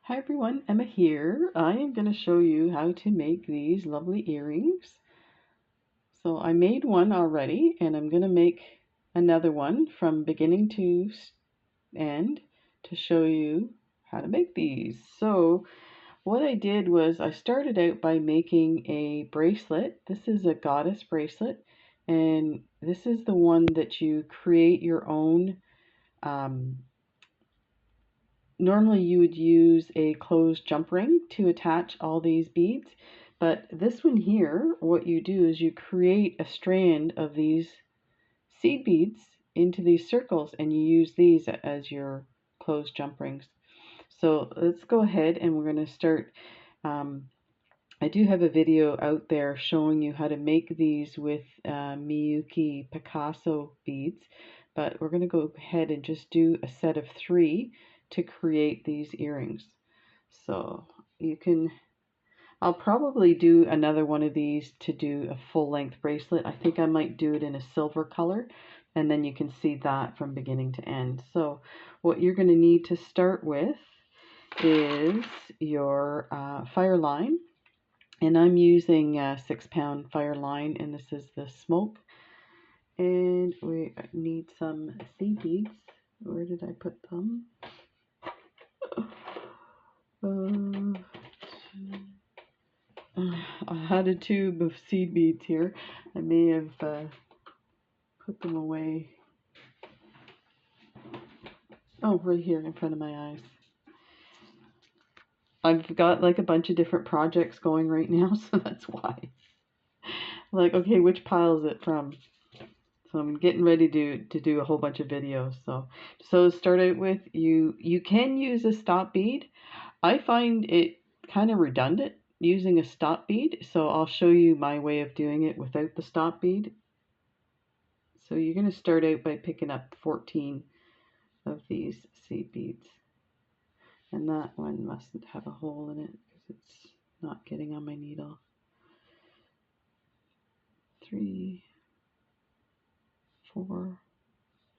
Hi everyone, Emma here. I am going to show you how to make these lovely earrings. So I made one already and I'm going to make another one from beginning to end to show you how to make these. So what I did was I started out by making a bracelet. This is a goddess bracelet, and this is the one that you create your own. Normally you would use a closed jump ring to attach all these beads, but this one here, what you do is you create a strand of these seed beads into these circles and you use these as your closed jump rings. So let's go ahead and we're going to start. I do have a video out there showing you how to make these with Miyuki Picasso beads, but we're going to go ahead and just do a set of 3 to create these earrings. So you can, I'll probably do another one of these to do a full-length bracelet. I think I might do it in a silver color, and then you can see that from beginning to end. So what you're going to need to start with is your fire line. And I'm using a 6-pound fire line, and this is the smoke. And we need some seed beads. Where did I put them? I had a tube of seed beads here. I may have put them away. Oh, right here in front of my eyes. I've got like a bunch of different projects going right now, so that's why. Like, okay, which pile is it from? So I'm getting ready to do a whole bunch of videos. So start out with, you can use a stop bead. I find it kind of redundant using a stop bead, so I'll show you my way of doing it without the stop bead. So you're going to start out by picking up 14 of these seed beads. And that one mustn't have a hole in it because it's not getting on my needle. 3, 4,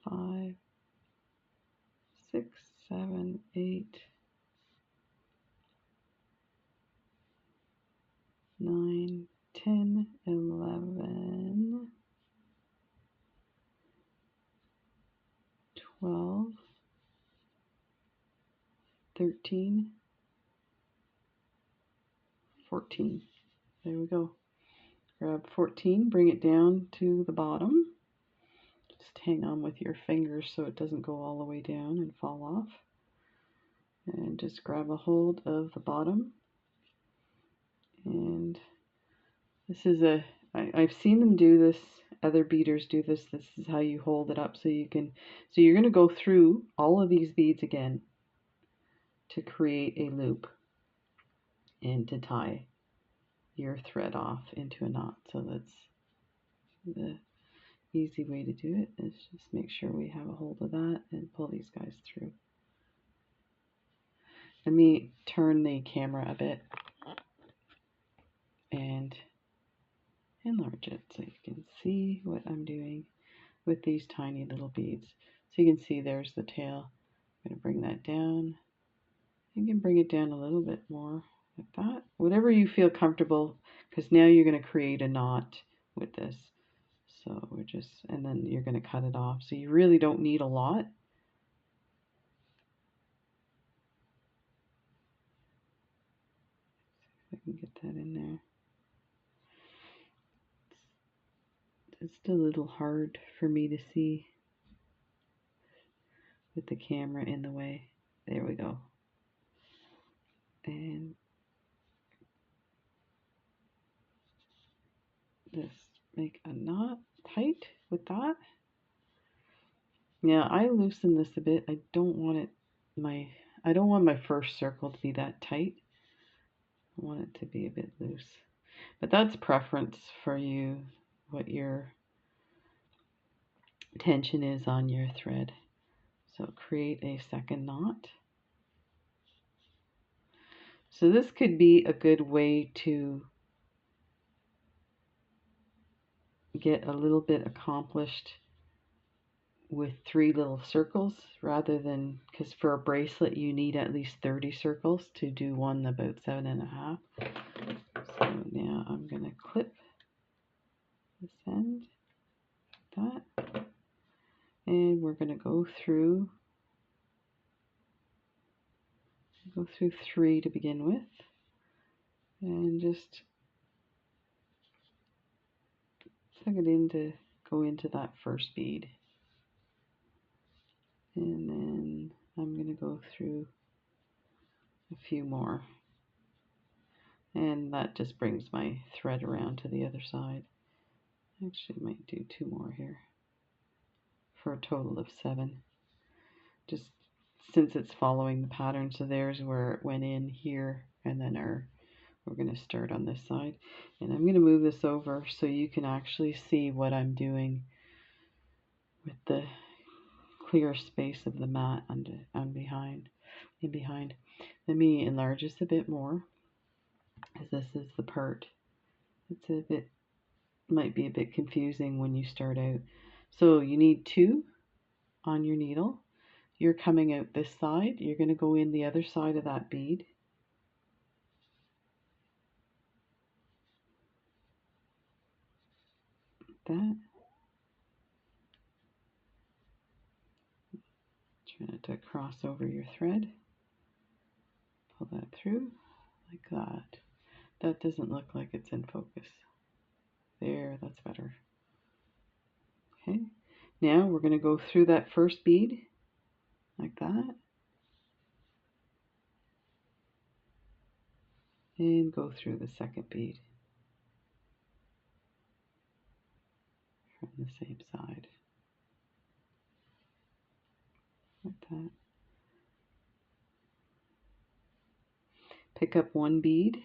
5, 6, 7, 8, 9, 10, 11, 12, 13, 14. There we go. Grab 14, bring it down to the bottom. Just hang on with your fingers so it doesn't go all the way down and fall off. And just grab a hold of the bottom. And this is I've seen them do this, other beaders do this. This is how you hold it up so you can, so you're going to go through all of these beads again to create a loop and to tie your thread off into a knot. So that's the easy way to do it, is just make sure we have a hold of that and pull these guys through. Let me turn the camera a bit and enlarge it so you can see what I'm doing with these tiny little beads. So you can see there's the tail. I'm going to bring that down. You can bring it down a little bit more like that. Whatever you feel comfortable, because now you're going to create a knot with this. So we're just, and then you're going to cut it off. So you really don't need a lot. If I can get that in there. It's just a little hard for me to see with the camera in the way. There we go. And just make a knot tight with that. Now I loosen this a bit. I don't want my first circle to be that tight. I want it to be a bit loose. But that's preference for you, what your tension is on your thread. So create a second knot. So this could be a good way to get a little bit accomplished with 3 little circles rather than, because for a bracelet you need at least 30 circles to do one about 7.5. So now I'm going to clip this end like that, and we're going to go through 3 to begin with, and just tuck it in to go into that first bead. And then I'm going to go through a few more, and that just brings my thread around to the other side. Actually, might do 2 more here for a total of 7. Just since it's following the pattern, so there's where it went in here, and then we're going to start on this side. And I'm going to move this over so you can actually see what I'm doing with the clear space of the mat in behind. Let me enlarge this a bit more, because this is the part it's might be a bit confusing when you start out. So you need 2 on your needle. You're coming out this side. You're going to go in the other side of that bead. Like that. Try to cross over your thread. Pull that through like that. That doesn't look like it's in focus. There, that's better. Okay. Now we're going to go through that first bead like that. And go through the second bead from the same side. Like that. Pick up 1 bead.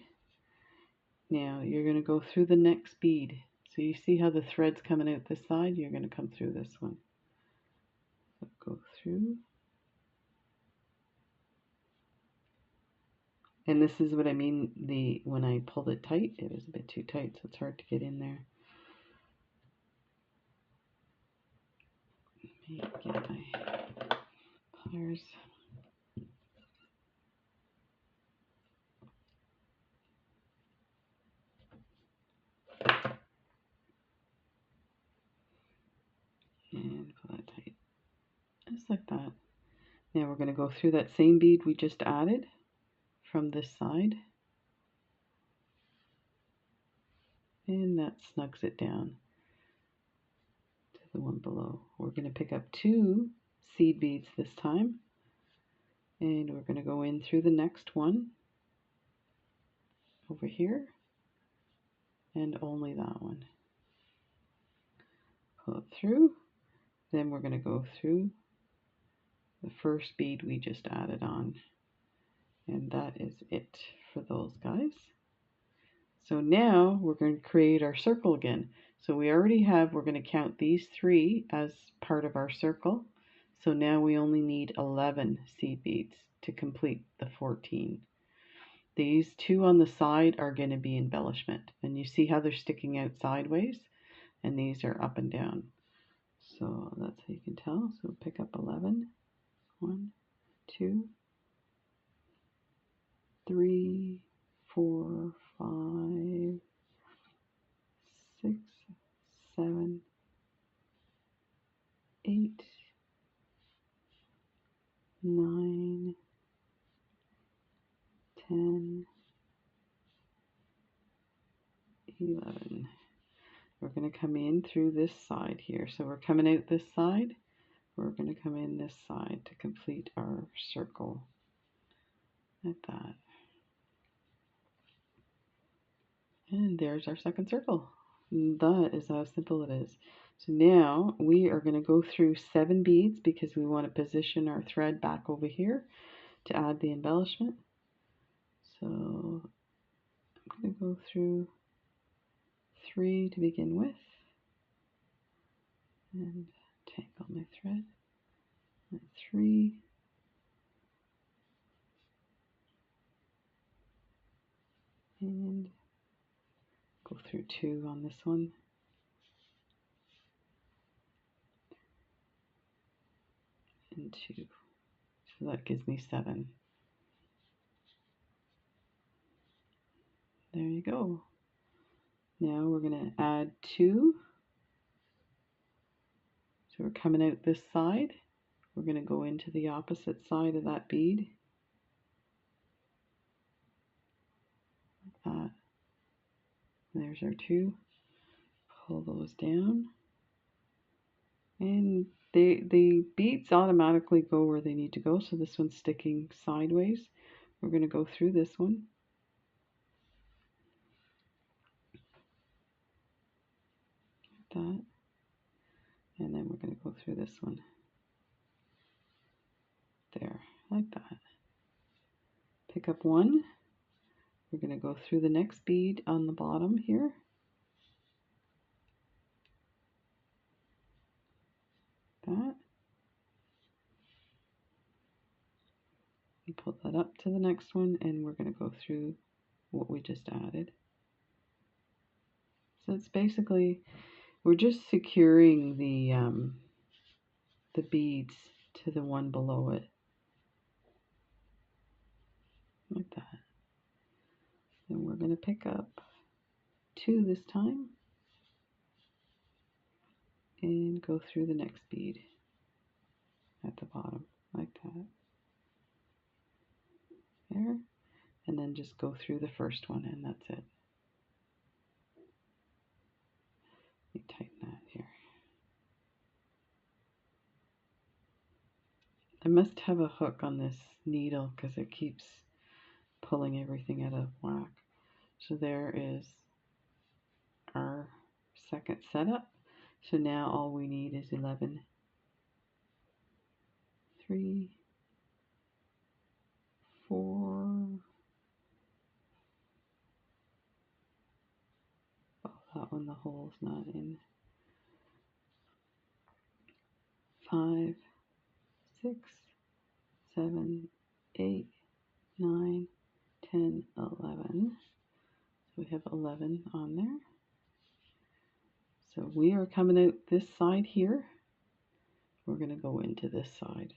Now you're going to go through the next bead. So you see how the thread's coming out this side? You're going to come through this one. So go through. And this is what I mean, when I pulled it tight, it was a bit too tight, so it's hard to get in there. Let me get my pliers. And pull that tight, just like that. Now we're going to go through that same bead we just added from this side. And that snugs it down to the one below. We're going to pick up 2 seed beads this time. And we're going to go in through the next one over here. And only that one. Pull it through. Then we're going to go through the first bead we just added on. And that is it for those guys. So now we're going to create our circle again. So we already have, we're going to count these 3 as part of our circle. So now we only need 11 seed beads to complete the 14. These 2 on the side are going to be embellishment. And you see how they're sticking out sideways? And these are up and down. So that's how you can tell. So pick up 11. 1, 2, 3, 4, 5, 6, 7, 8, 9, 10, 11. We're going to come in through this side here. So we're coming out this side. We're going to come in this side to complete our circle. Like that. And there's our second circle. That is how simple it is. So now we are going to go through 7 beads because we want to position our thread back over here to add the embellishment. So I'm going to go through 3 to begin with. And tangle my thread. And 3. And go through 2 on this one. and 2. So that gives me 7. There you go. Now we're going to add 2. So we're coming out this side. We're going to go into the opposite side of that bead. Like that. There's our 2. Pull those down. And the beads automatically go where they need to go. So this one's sticking sideways. We're going to go through this one. Like that. And then we're going to go through this one. There, like that. Pick up 1. We're going to go through the next bead on the bottom here. That. And pull that up to the next one, and we're going to go through what we just added. So it's basically, we're just securing the beads to the one below it. Like that. Then we're going to pick up 2 this time and go through the next bead at the bottom, like that. There. And then just go through the first one, and that's it. You tighten that here. I must have a hook on this needle because it keeps pulling everything out of whack. So there is our second setup. So now all we need is 11, 3, 4, oh, that one the hole's not in, 5, 6, 7, 8, 9, 10, 11. So we have 11 on there. So we are coming out this side here. We're going to go into this side.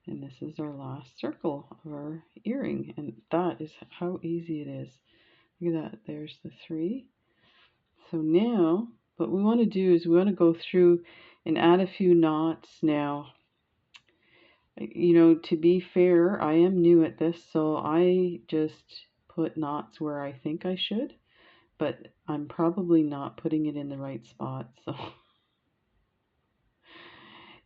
And this is our last circle of our earring. And that is how easy it is. Look at that. There's the 3. So now what we want to do is we want to go through and add a few knots now. You know, to be fair, I am new at this, so I just put knots where I think I should, but I'm probably not putting it in the right spot, so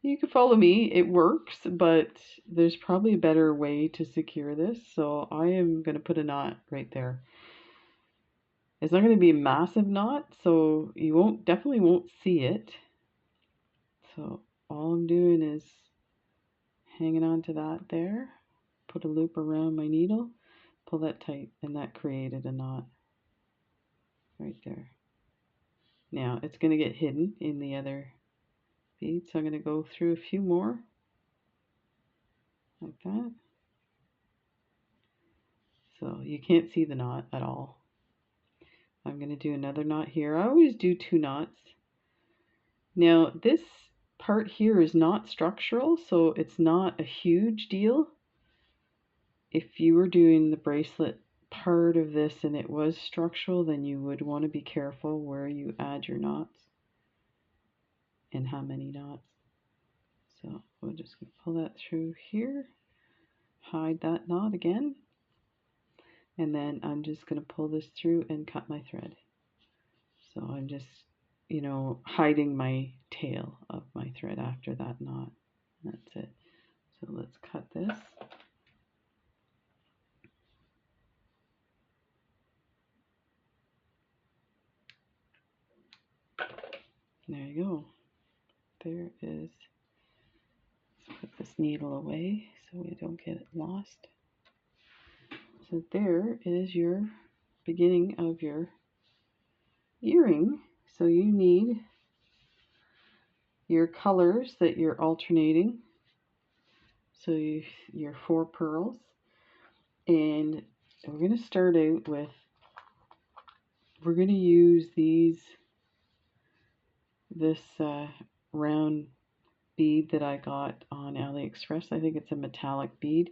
you can follow me. It works, but there's probably a better way to secure this, so I am going to put a knot right there. It's not going to be a massive knot, so you definitely won't see it. So all I'm doing is hanging on to that there, put a loop around my needle, pull that tight, and that created a knot right there. Now it's going to get hidden in the other bead, so I'm going to go through a few more like that. So you can't see the knot at all. I'm going to do another knot here. I always do 2 knots. Now this part here is not structural, so it's not a huge deal. If you were doing the bracelet part of this and it was structural, then you would want to be careful where you add your knots and how many knots. So we're just going to pull that through here, hide that knot again, and then I'm just going to pull this through and cut my thread. So I'm just, you know, hiding my tail of my thread after that knot. That's it. So let's cut this. There you go. There is, let's put this needle away so we don't get it lost. So there is your beginning of your earring. So you need your colors that you're alternating. So your 4 pearls. And we're going to start out with, we're going to use these this round bead that I got on AliExpress. I think it's a metallic bead.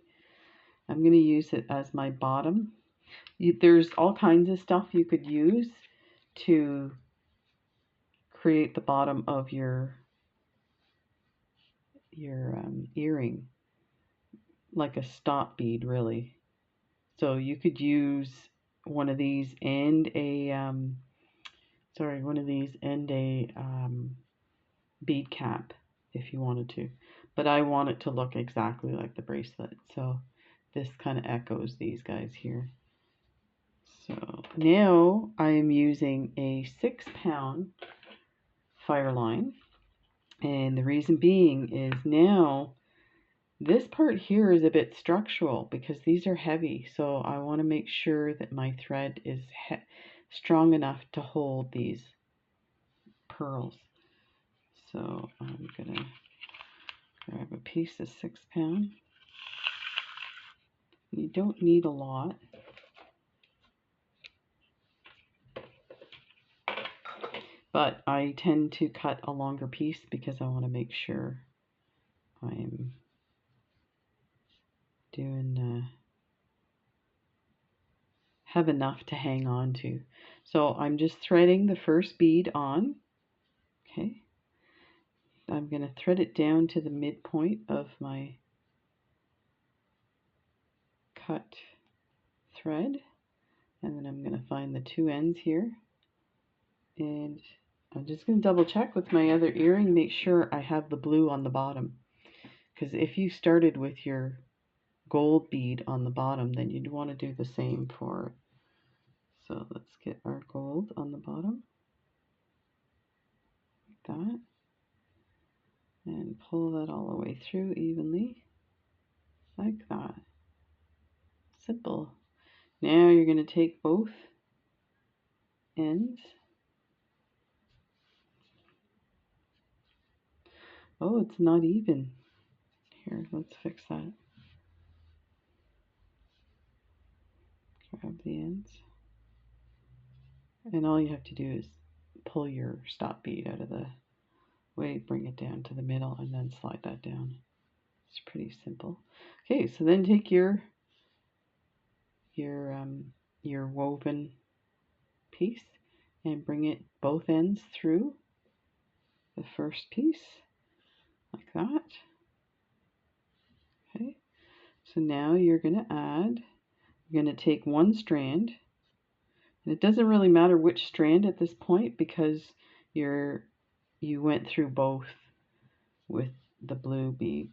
I'm going to use it as my bottom. There's all kinds of stuff you could use to create the bottom of your earring, like a stop bead, really. So you could use one of these and a bead cap if you wanted to, but I want it to look exactly like the bracelet, so this kind of echoes these guys here. So now I am using a 6-pound fire line, and the reason being is now this part here is a bit structural because these are heavy, so I want to make sure that my thread is strong enough to hold these pearls. So I'm gonna grab a piece of 6-pound. You don't need a lot. But I tend to cut a longer piece because I want to make sure I'm doing have enough to hang on to. So I'm just threading the first bead on. Okay. I'm going to thread it down to the midpoint of my cut thread, and then I'm going to find the two ends here, and I'm just going to double check with my other earring, make sure I have the blue on the bottom, because if you started with your gold bead on the bottom, then you'd want to do the same for it. So let's get our gold on the bottom, like that, and pull that all the way through evenly, like that. Simple. Now you're going to take both ends. Oh, it's not even. Here, let's fix that. Grab the ends. And all you have to do is pull your stop bead out of the way, bring it down to the middle, and then slide that down. It's pretty simple. Okay, so then take your woven piece and bring it both ends through the first piece, like that. Okay, so now you're going to take one strand, and it doesn't really matter which strand at this point because you went through both with the blue bead.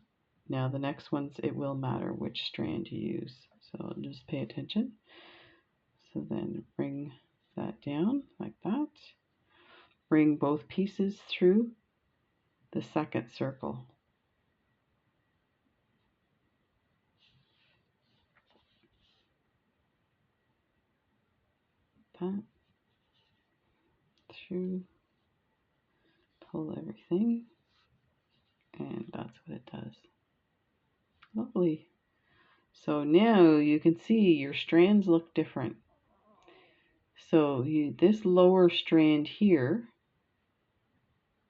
Now the next ones, it will matter which strand you use, so just pay attention. So then bring that down like that. Bring both pieces through the second circle. That through, pull everything, and that's what it does. Lovely. So now you can see your strands look different. So this lower strand here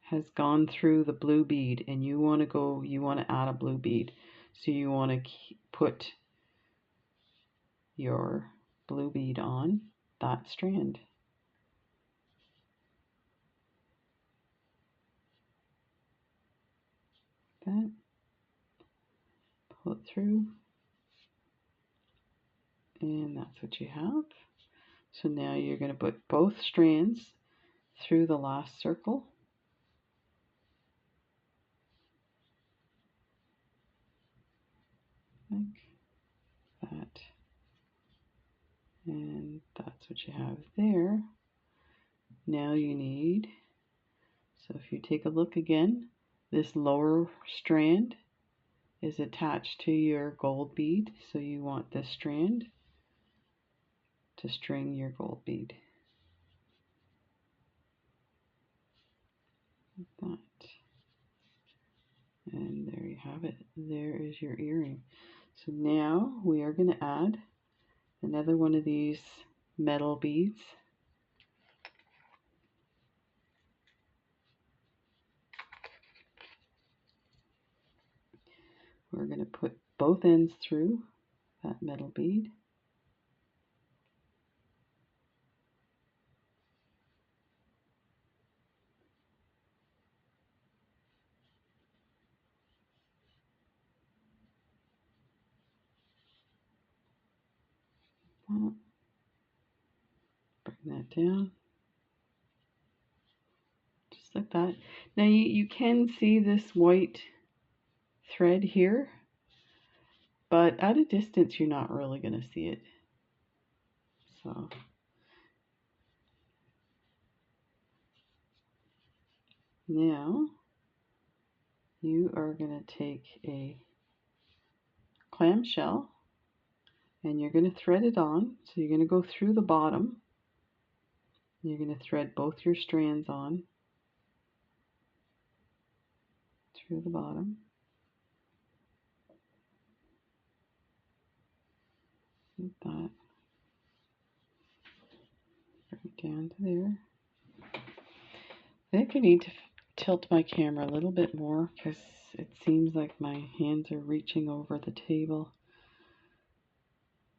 has gone through the blue bead, and you want to add a blue bead. So you want to put your blue bead on that strand. That, pull it through, and that's what you have. So now you're going to put both strands through the last circle. Like that. And that's what you have there. Now you need, so if you take a look again, this lower strand is attached to your gold bead, so you want this strand to string your gold bead. Like that. And there you have it. There is your earring. So now we are going to add another one of these metal beads. We're going to put both ends through that metal bead. Bring that down. Just like that. Now you can see this white thread here, but at a distance you're not really going to see it. So now you are going to take a clamshell and you're going to thread it on. So you're going to go through the bottom. You're going to thread both your strands on through the bottom. Like that. Bring it down to there. I think I need to tilt my camera a little bit more because it seems like my hands are reaching over the table.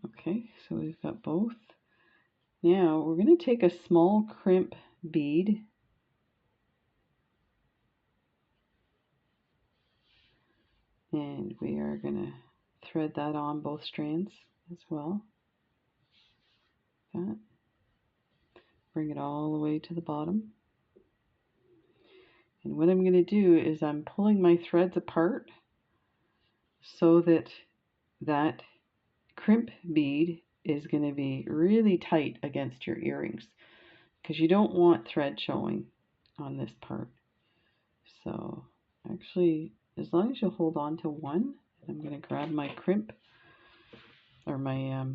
Okay, so we've got both. Now we're going to take a small crimp bead and we are going to thread that on both strands as well. That. Bring it all the way to the bottom. And what I'm going to do is I'm pulling my threads apart so that that crimp bead is going to be really tight against your earrings because you don't want thread showing on this part. So actually, as long as you hold on to one, I'm going to grab my crimp or my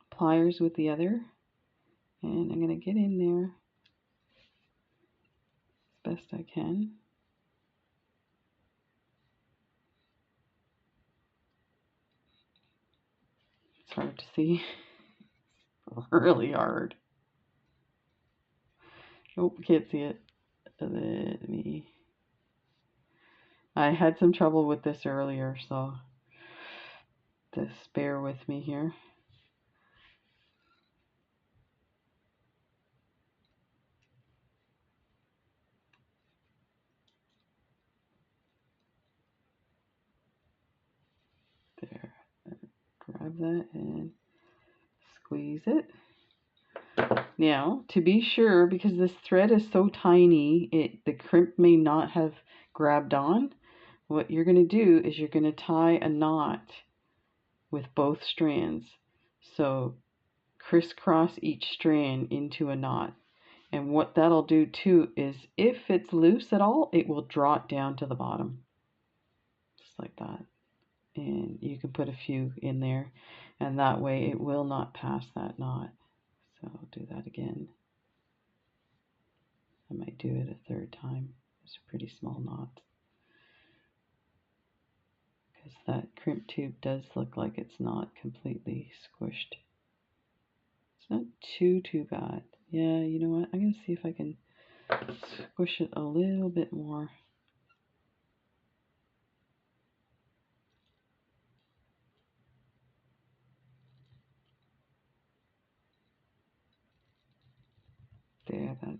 pliers with the other, and I'm going to get in there as best I can. It's hard to see. Really hard. Oh, can't see it. Let me. I had some trouble with this earlier, so just bear with me here. There. Grab that and squeeze it. Now, to be sure, because this thread is so tiny, the crimp may not have grabbed on. What you're going to do is you're going to tie a knot with both strands. So crisscross each strand into a knot. And what that'll do too is if it's loose at all, it will draw it down to the bottom. Just like that. And you can put a few in there, and that way it will not pass that knot. So I'll do that again. I might do it a third time. It's a pretty small knot. Because that crimp tube does look like it's not completely squished. It's not too bad. Yeah, you know what? I'm going to see if I can squish it a little bit more. There, that.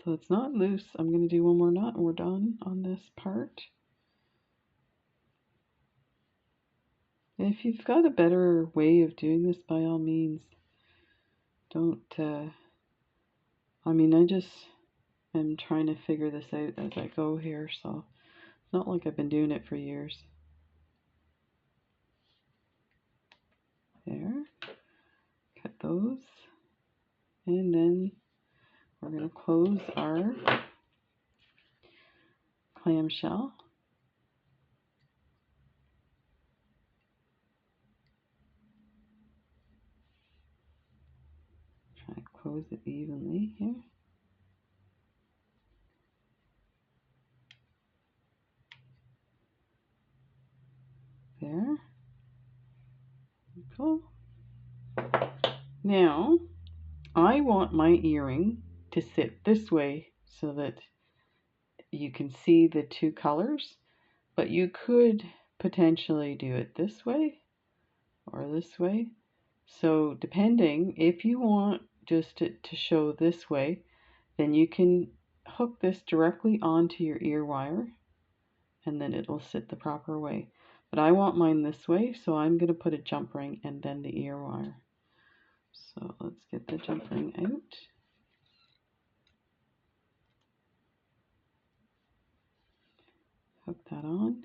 So it's not loose. I'm going to do one more knot and we're done on this part. And if you've got a better way of doing this, by all means, don't, I mean, I just am trying to figure this out as I go here, so it's not like I've been doing it for years. There, cut those, and then we're going to close our clamshell. Try to close it evenly here. There. Cool. Now, I want my earring to sit this way so that you can see the two colors, but you could potentially do it this way or this way. So depending, if you want just it to show this way, then you can hook this directly onto your ear wire and then it'll sit the proper way. But I want mine this way, so I'm going to put a jump ring and then the ear wire. So let's get the jump ring out. Hook that on,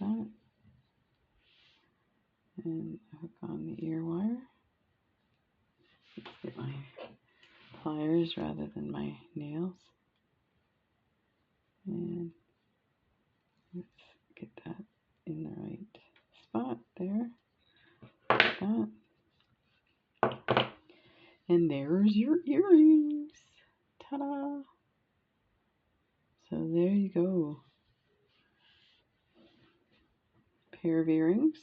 that, and hook on the ear wire. Let's get my pliers rather than my nails. And let's get that in the right spot there. Like that. And there's your earrings. Ta-da! So there you go. Pair of earrings.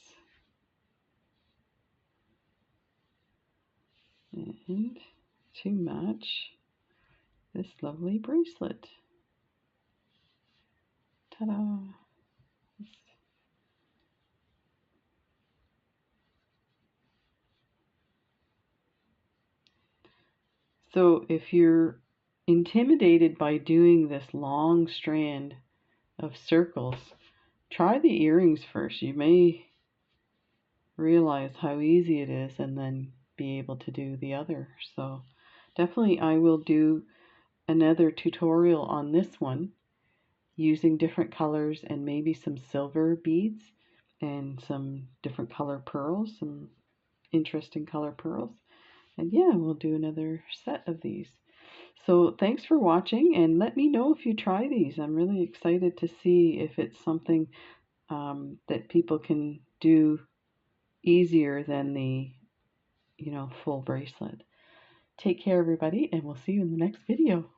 And to match this lovely bracelet. Ta-da! So if you're intimidated by doing this long strand of circles, try the earrings first. You may realize how easy it is and then be able to do the other. So definitely I will do another tutorial on this one using different colors and maybe some silver beads and some different color pearls, some interesting color pearls. And yeah, we'll do another set of these. So thanks for watching, and let me know if you try these. I'm really excited to see if it's something that people can do easier than the, full bracelet. Take care, everybody, and we'll see you in the next video.